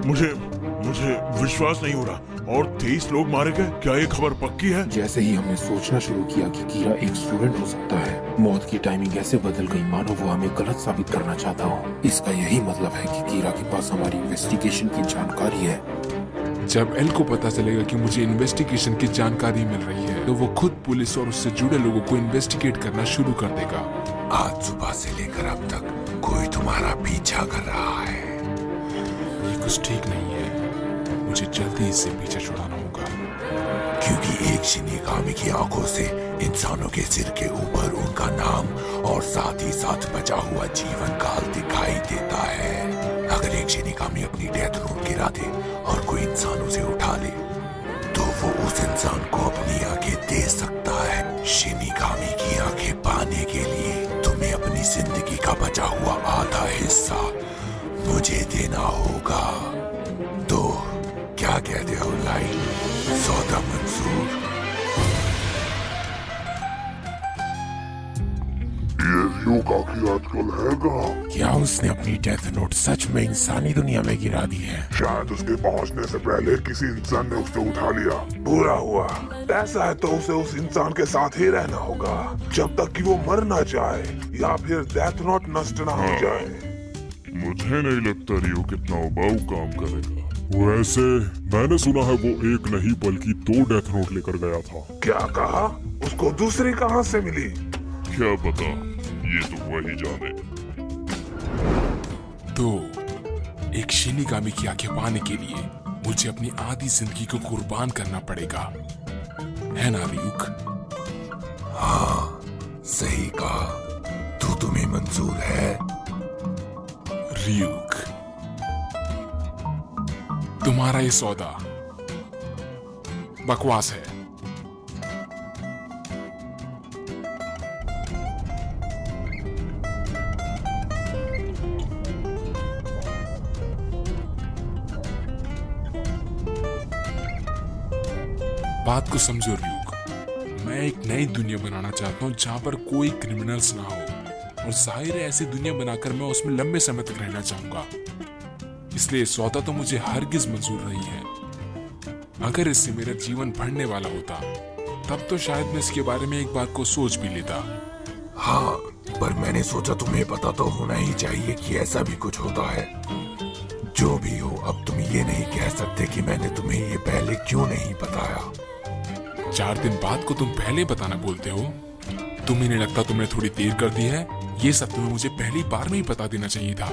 मुझे मुझे विश्वास नहीं हो रहा। और 23 लोग मारे गए। क्या ये खबर पक्की है? जैसे ही हमने सोचना शुरू किया कि कीरा एक स्टूडेंट हो सकता है, मौत की टाइमिंग ऐसे बदल गई मानो वो हमें गलत साबित करना चाहता हो। इसका यही मतलब है कि कीरा के पास हमारी इन्वेस्टिगेशन की जानकारी है। जब एल को पता चलेगा कि मुझे इन्वेस्टिगेशन की जानकारी मिल रही है तो वो खुद पुलिस और उससे जुड़े लोगों को इन्वेस्टिगेट करना शुरू कर देगा। आज सुबह से लेकर अब तक कोई तुम्हारा पीछा कर रहा है। ये कुछ ठीक नहीं है, मुझे जल्दी इससे पीछे छुड़ाना होगा। क्योंकि एक शिनिगामी की आंखों से इंसानों के सिर के ऊपर उनका नाम और साथ ही साथ बचा हुआ जीवन काल दिखाई देता है। अगर एक शिनिगामी अपनी डेथ नोट गिरा दे और कोई इंसान उसे उठा ले तो वो उस इंसान को अपनी आंखें दे सकता है। शिनिगामी की आंखें पाने के लिए तुम्हें अपनी जिंदगी का बचा हुआ आधा हिस्सा मुझे देना होगा। तो क्या कहते हो लाइट? सौदा मंजूर? ये रियो काकी आजकल है कहाँ? क्या उसने अपनी डेथ नोट सच में इंसानी दुनिया में गिरा दी है? शायद उसके पहुंचने से पहले किसी इंसान ने उसे उठा लिया। बुरा हुआ। ऐसा है तो उसे उस इंसान के साथ ही रहना होगा जब तक कि वो मर ना जाए या फिर डेथ नोट नष्ट ना हो जाए। मुझे नहीं लगता रियो कितना उबाऊ काम करेगा। वैसे मैंने सुना है वो एक नहीं बल्कि 2 डेथ नोट लेकर गया था। क्या कहा? उसको दूसरी कहाँ से मिली? क्या पता, ये तो वही जाने। तो एक शिनिगामी की आंखें पाने के लिए मुझे अपनी आधी जिंदगी को कुर्बान करना पड़ेगा, है ना रियुक? हाँ, सही कहा। तो तुम्हें मंजूर है? रियुक, तुम्हारा ये सौदा बकवास है। बात को समझो रियुक, मैं एक नई दुनिया बनाना चाहता हूँ जहाँ पर कोई क्रिमिनल्स ना हो, और जाहिर है ऐसी दुनिया बनाकर मैं उसमें लंबे समय तक रहना चाहूंगा। इसलिए सौदा तो मुझे हरगिज मंजूर नहीं है। अगर इससे मेरा जीवन बढ़ने वाला होता तब तो शायद मैं इसके बारे में एक बार को सोच भी लेता। हाँ, पर मैंने सोचा तुम्हें पता तो होना ही चाहिए कि ऐसा भी कुछ होता है। जो भी हो, अब तुम ये नहीं कह सकते कि मैंने तुम्हें ये पहले क्यों नहीं बताया। 4 दिन बाद को तुम पहले बताना बोलते हो? तुम्हें नहीं लगता तुमने थोड़ी देर कर दी है? ये सब तुम्हें मुझे पहली बार में ही बता देना चाहिए था।